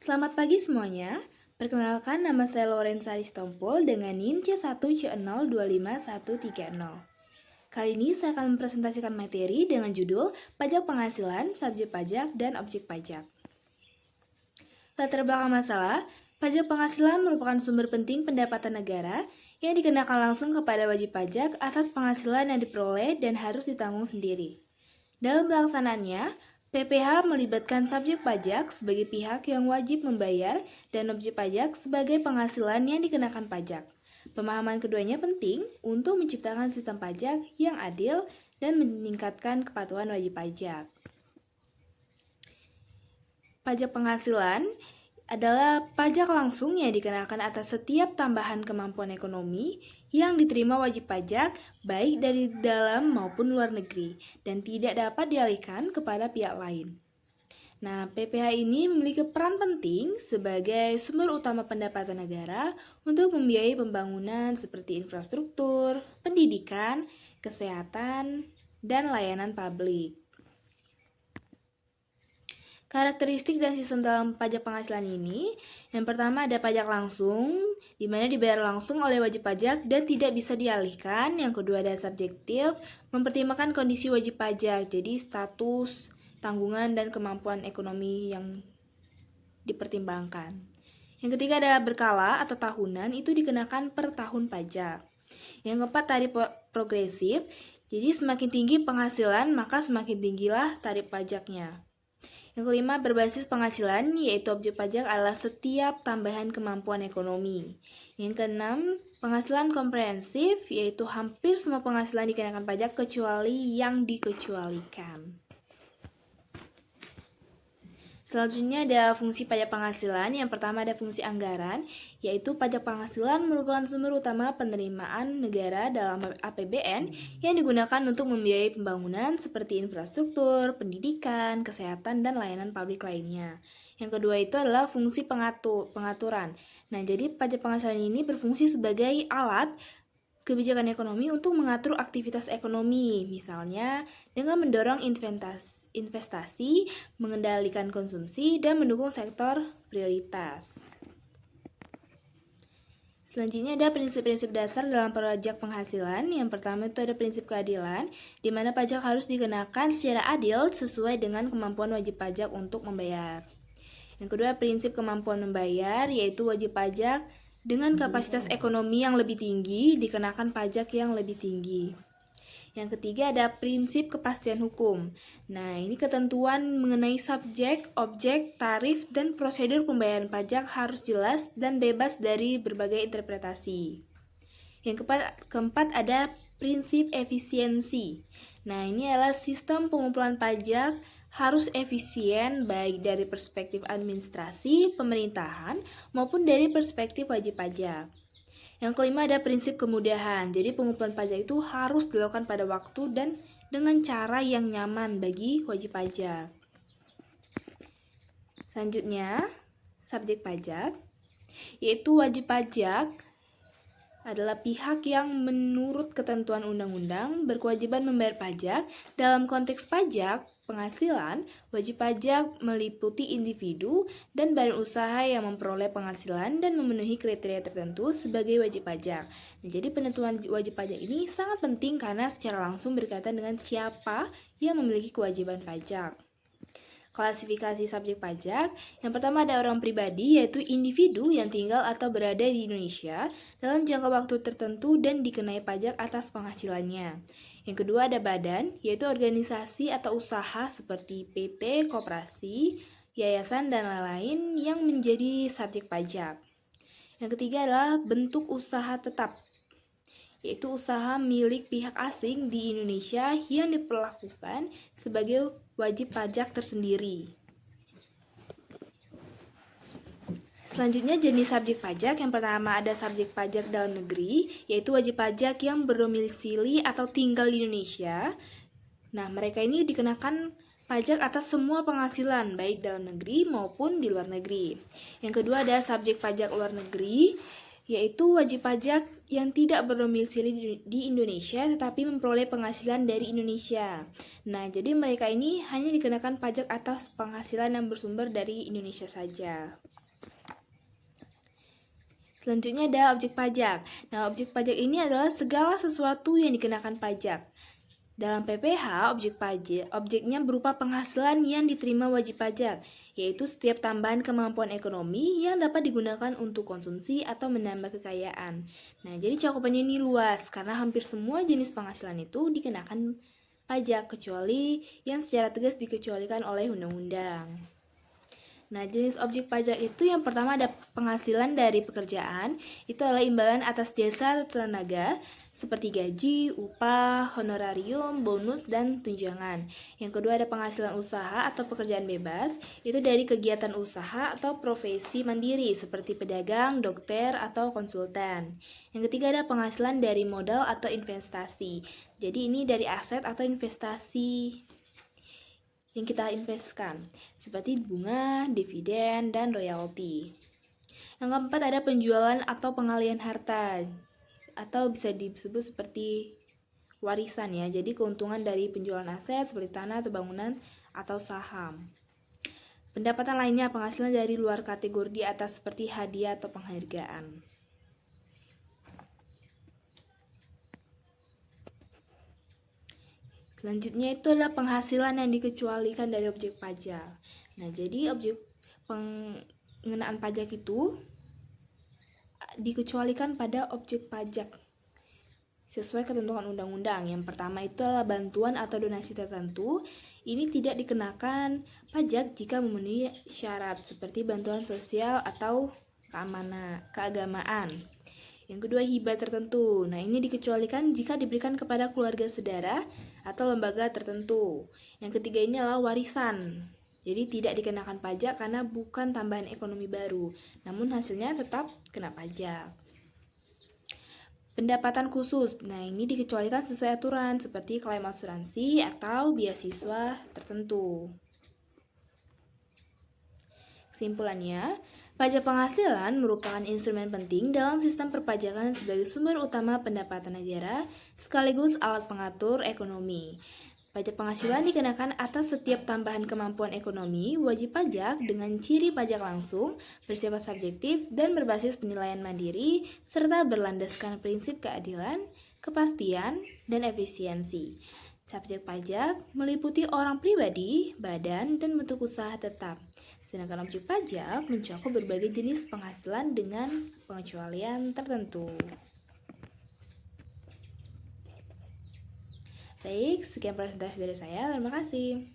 Selamat pagi semuanya. Perkenalkan, nama saya Lorenza Aristompul dengan NIM C1C025130. Kali ini saya akan mempresentasikan materi dengan judul Pajak Penghasilan, Subjek Pajak, dan Objek Pajak. Latar belakang masalah, pajak penghasilan merupakan sumber penting pendapatan negara yang dikenakan langsung kepada wajib pajak atas penghasilan yang diperoleh dan harus ditanggung sendiri. Dalam pelaksanaannya, PPh melibatkan subjek pajak sebagai pihak yang wajib membayar dan objek pajak sebagai penghasilan yang dikenakan pajak. Pemahaman keduanya penting untuk menciptakan sistem pajak yang adil dan meningkatkan kepatuhan wajib pajak. Pajak penghasilan adalah pajak langsung yang dikenakan atas setiap tambahan kemampuan ekonomi yang diterima wajib pajak baik dari dalam maupun luar negeri dan tidak dapat dialihkan kepada pihak lain. Nah, PPh ini memiliki peran penting sebagai sumber utama pendapatan negara untuk membiayai pembangunan seperti infrastruktur, pendidikan, kesehatan, dan layanan publik. Karakteristik dan sistem dalam pajak penghasilan ini, yang pertama ada pajak langsung, di mana dibayar langsung oleh wajib pajak dan tidak bisa dialihkan. Yang kedua ada subjektif, mempertimbangkan kondisi wajib pajak, jadi status, tanggungan, dan kemampuan ekonomi yang dipertimbangkan. Yang ketiga ada berkala atau tahunan, itu dikenakan per tahun pajak. Yang keempat tarif progresif, jadi semakin tinggi penghasilan maka semakin tinggilah tarif pajaknya. Yang kelima, berbasis penghasilan, yaitu objek pajak adalah setiap tambahan kemampuan ekonomi. Yang keenam, penghasilan komprehensif, yaitu hampir semua penghasilan dikenakan pajak kecuali yang dikecualikan. Selanjutnya ada fungsi pajak penghasilan. Yang pertama ada fungsi anggaran, yaitu pajak penghasilan merupakan sumber utama penerimaan negara dalam APBN yang digunakan untuk membiayai pembangunan seperti infrastruktur, pendidikan, kesehatan, dan layanan publik lainnya. Yang kedua itu adalah fungsi pengaturan. Nah, jadi pajak penghasilan ini berfungsi sebagai alat kebijakan ekonomi untuk mengatur aktivitas ekonomi, misalnya dengan mendorong investasi, mengendalikan konsumsi, dan mendukung sektor prioritas. Selanjutnya ada prinsip-prinsip dasar dalam pajak penghasilan. Yang pertama itu ada prinsip keadilan, di mana pajak harus dikenakan secara adil sesuai dengan kemampuan wajib pajak untuk membayar. Yang kedua, prinsip kemampuan membayar, yaitu wajib pajak dengan kapasitas ekonomi yang lebih tinggi dikenakan pajak yang lebih tinggi. Yang ketiga ada prinsip kepastian hukum. Nah, ini ketentuan mengenai subjek, objek, tarif, dan prosedur pembayaran pajak harus jelas dan bebas dari berbagai interpretasi. Yang keempat ada prinsip efisiensi. Nah, ini adalah sistem pengumpulan pajak harus efisien baik dari perspektif administrasi, pemerintahan, maupun dari perspektif wajib pajak. Yang kelima ada prinsip kemudahan. Jadi pengumpulan pajak itu harus dilakukan pada waktu dan dengan cara yang nyaman bagi wajib pajak. Selanjutnya, subjek pajak, yaitu wajib pajak adalah pihak yang menurut ketentuan undang-undang berkewajiban membayar pajak. Dalam konteks pajak penghasilan, wajib pajak meliputi individu dan badan usaha yang memperoleh penghasilan dan memenuhi kriteria tertentu sebagai wajib pajak. Nah, jadi penentuan wajib pajak ini sangat penting karena secara langsung berkaitan dengan siapa yang memiliki kewajiban pajak. Klasifikasi subjek pajak, yang pertama ada orang pribadi, yaitu individu yang tinggal atau berada di Indonesia dalam jangka waktu tertentu dan dikenai pajak atas penghasilannya. Yang kedua ada badan, yaitu organisasi atau usaha seperti PT, koperasi, yayasan, dan lain-lain yang menjadi subjek pajak. Yang ketiga adalah bentuk usaha tetap, yaitu usaha milik pihak asing di Indonesia yang diperlakukan sebagai wajib pajak tersendiri. Selanjutnya jenis subjek pajak. Yang pertama ada subjek pajak dalam negeri, yaitu wajib pajak yang berdomisili atau tinggal di Indonesia. Nah, mereka ini dikenakan pajak atas semua penghasilan, baik dalam negeri maupun di luar negeri. Yang kedua ada subjek pajak luar negeri, yaitu wajib pajak yang tidak berdomisili di Indonesia tetapi memperoleh penghasilan dari Indonesia. Nah, jadi mereka ini hanya dikenakan pajak atas penghasilan yang bersumber dari Indonesia saja. Selanjutnya ada objek pajak. Nah, objek pajak ini adalah segala sesuatu yang dikenakan pajak. Dalam PPh, objeknya berupa penghasilan yang diterima wajib pajak, yaitu setiap tambahan kemampuan ekonomi yang dapat digunakan untuk konsumsi atau menambah kekayaan. Nah, jadi cakupannya ini luas, karena hampir semua jenis penghasilan itu dikenakan pajak, kecuali yang secara tegas dikecualikan oleh undang-undang. Nah, jenis objek pajak itu yang pertama ada penghasilan dari pekerjaan, itu adalah imbalan atas jasa atau tenaga, seperti gaji, upah, honorarium, bonus, dan tunjangan. Yang kedua ada penghasilan usaha atau pekerjaan bebas, itu dari kegiatan usaha atau profesi mandiri, seperti pedagang, dokter, atau konsultan. Yang ketiga ada penghasilan dari modal atau investasi, jadi ini dari aset atau investasi yang kita investkan, seperti bunga, dividen, dan royalti. Yang keempat ada penjualan atau pengalihan harta, atau bisa disebut seperti warisan ya. Jadi keuntungan dari penjualan aset seperti tanah atau bangunan atau saham. Pendapatan lainnya penghasilan dari luar kategori di atas seperti hadiah atau penghargaan. Selanjutnya itu adalah penghasilan yang dikecualikan dari objek pajak. Nah, jadi objek pengenaan pajak itu dikecualikan pada objek pajak sesuai ketentuan undang-undang. Yang pertama itu adalah bantuan atau donasi tertentu. Ini tidak dikenakan pajak jika memenuhi syarat seperti bantuan sosial atau keagamaan. Yang kedua, hibah tertentu. Nah, ini dikecualikan jika diberikan kepada keluarga saudara atau lembaga tertentu. Yang ketiga ini adalah warisan. Jadi tidak dikenakan pajak karena bukan tambahan ekonomi baru, namun hasilnya tetap kena pajak. Pendapatan khusus. Nah, ini dikecualikan sesuai aturan seperti klaim asuransi atau beasiswa tertentu. Kesimpulannya, pajak penghasilan merupakan instrumen penting dalam sistem perpajakan sebagai sumber utama pendapatan negara sekaligus alat pengatur ekonomi. Pajak penghasilan dikenakan atas setiap tambahan kemampuan ekonomi wajib pajak dengan ciri pajak langsung, bersifat subjektif, dan berbasis penilaian mandiri, serta berlandaskan prinsip keadilan, kepastian, dan efisiensi. Subjek pajak meliputi orang pribadi, badan, dan bentuk usaha tetap. Sedangkan objek pajak mencakup berbagai jenis penghasilan dengan pengecualian tertentu. Baik, sekian presentasi dari saya. Terima kasih.